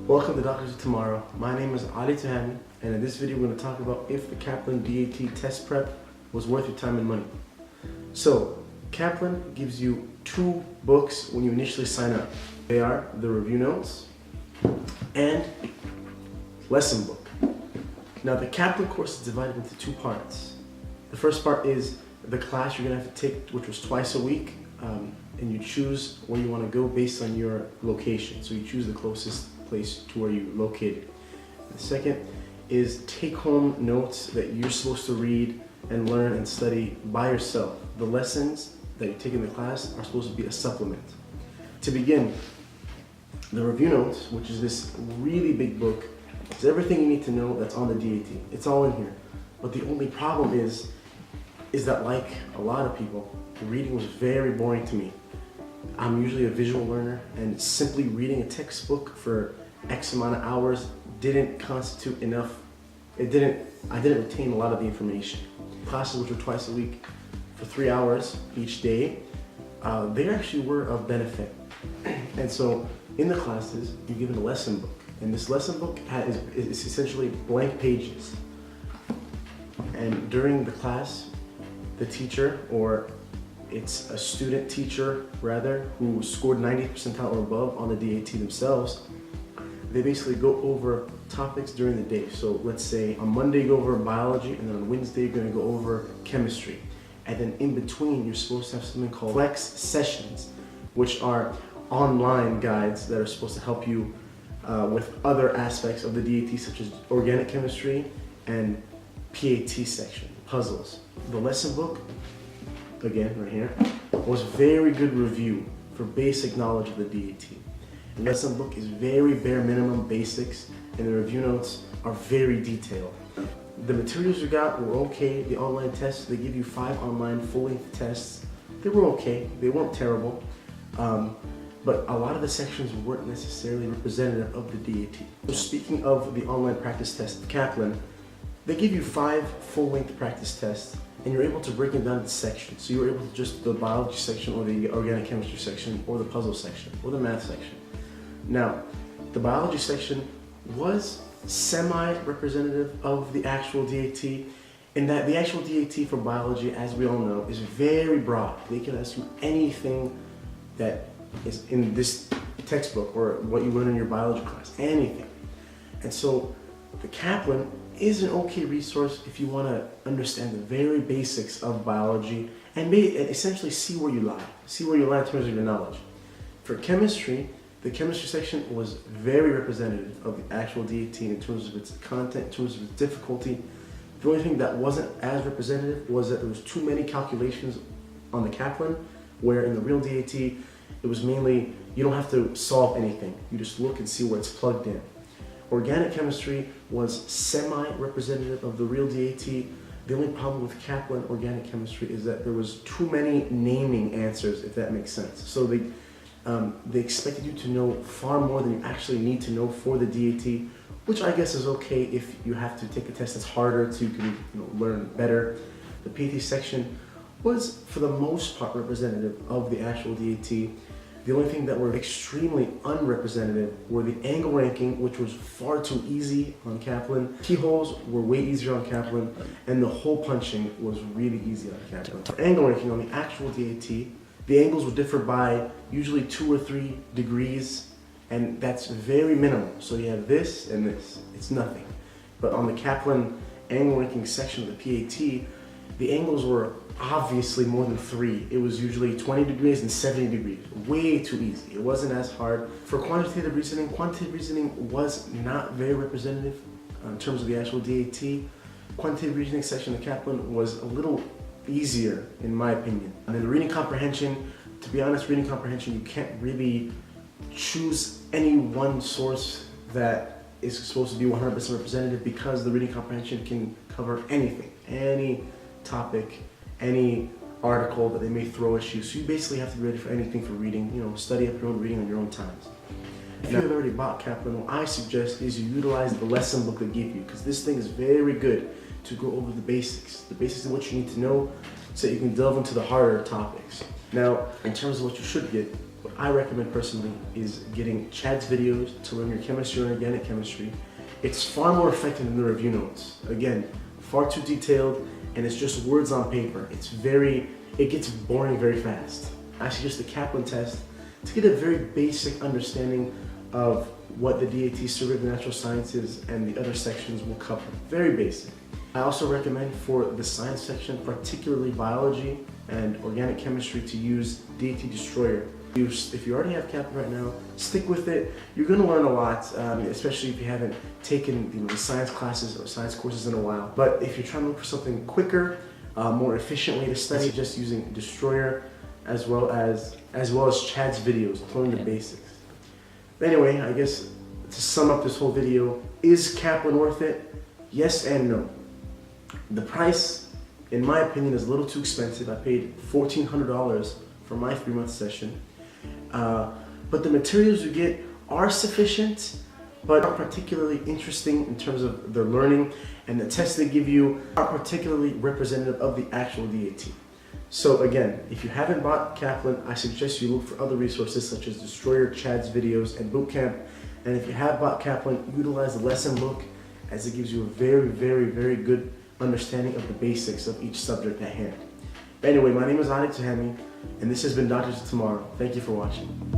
Welcome to Doctors of Tomorrow. My name is Ali Tahani, and in this video we're going to talk about if the Kaplan DAT test prep was worth your time and money. So, Kaplan gives you two books when you initially sign up. They are the review notes and lesson book. Now, the Kaplan course is divided into two parts. The first part is the class you're going to have to take, which was twice a week, and you choose where you want to go based on your location. So you choose the closest place to where you're located. The second is take-home notes that you're supposed to read and learn and study by yourself. The lessons that you take in the class are supposed to be a supplement. To begin, the review notes, which is this really big book, is everything you need to know that's on the DAT. It's all in here. But the only problem is that, like a lot of people, reading was very boring to me. I'm usually a visual learner, and simply reading a textbook for X amount of hours didn't constitute enough. I didn't retain a lot of the information. Classes, which were twice a week for 3 hours each day, they actually were of benefit. And so in the classes, you're given a lesson book. And this lesson book is essentially blank pages. And during the class, the teacher, or it's a student teacher rather, who scored 90th percentile or above on the DAT themselves, they basically go over topics during the day. So let's say on Monday you go over biology, and then on Wednesday you're going to go over chemistry. And then in between you're supposed to have something called flex sessions, which are online guides that are supposed to help you with other aspects of the DAT, such as organic chemistry and PAT section, puzzles. The lesson book, again right here, was very good review for basic knowledge of the DAT. The lesson book is very bare minimum basics, and the review notes are very detailed. The materials you got were okay. The online tests, they give you 5 online full-length tests. They were okay, they weren't terrible. But a lot of the sections weren't necessarily representative of the DAT. So speaking of the online practice test, Kaplan, they give you 5 full-length practice tests, and you're able to break them down into sections. So you're able to just the biology section, or the organic chemistry section, or the puzzle section, or the math section. Now, the biology section was semi-representative of the actual DAT, in that the actual DAT for biology, as we all know, is very broad. They can ask you anything that is in this textbook or what you learn in your biology class, anything. And so the Kaplan is an okay resource if you want to understand the very basics of biology and essentially see where you lie in terms of your knowledge. For chemistry, the chemistry section was very representative of the actual DAT in terms of its content, in terms of its difficulty. The only thing that wasn't as representative was that there was too many calculations on the Kaplan, where in the real DAT, it was mainly, you don't have to solve anything. You just look and see where it's plugged in. Organic chemistry was semi-representative of the real DAT. The only problem with Kaplan organic chemistry is that there was too many naming answers, if that makes sense. So they expected you to know far more than you actually need to know for the DAT, which I guess is okay if you have to take a test that's harder so you can learn better. The PAT section was, for the most part, representative of the actual DAT. The only thing that were extremely unrepresentative were the angle ranking, which was far too easy on Kaplan. Keyholes were way easier on Kaplan, and the hole punching was really easy on Kaplan. For angle ranking on the actual DAT, the angles would differ by usually 2 or 3 degrees, and that's very minimal. So you have this and this, it's nothing. But on the Kaplan angle ranking section of the PAT, the angles were obviously more than 3. It was usually 20 degrees and 70 degrees. Way too easy. It wasn't as hard. For quantitative reasoning was not very representative in terms of the actual DAT. Quantitative reasoning section of Kaplan was a little easier, in my opinion. And then reading comprehension, to be honest, reading comprehension, you can't really choose any one source that is supposed to be 100% representative, because the reading comprehension can cover anything, any topic, any article that they may throw at you. So you basically have to be ready for anything for reading, study up your own reading on your own times. If you've already bought Kaplan, what I suggest is you utilize the lesson book they give you, because this thing is very good to go over the basics of what you need to know, so you can delve into the harder topics. Now, in terms of what you should get, what I recommend personally is getting Chad's videos to learn your chemistry and organic chemistry. It's far more effective than the review notes. Again, far too detailed, and it's just words on paper. It gets boring very fast. I suggest the Kaplan test to get a very basic understanding of what the DAT Survey of the Natural Sciences and the other sections will cover. Very basic. I also recommend for the science section, particularly biology and organic chemistry, to use DAT Destroyer. If you already have Kaplan right now, stick with it. You're going to learn a lot, especially if you haven't taken the science classes or science courses in a while. But if you're trying to look for something quicker, more efficient way to study, just using Destroyer as well as Chad's videos, learning the basics. Anyway, I guess to sum up this whole video, is Kaplan worth it? Yes and no. The price, in my opinion, is a little too expensive. I paid $1,400 for my 3-month session. But the materials you get are sufficient, but aren't particularly interesting in terms of the learning, and the tests they give you aren't particularly representative of the actual DAT. So again, if you haven't bought Kaplan, I suggest you look for other resources such as Destroyer, Chad's videos, and Bootcamp. And if you have bought Kaplan, utilize the lesson book, as it gives you a very, very, very good understanding of the basics of each subject at hand. Anyway, my name is Ali Tuhami, and this has been Doctors of Tomorrow. Thank you for watching.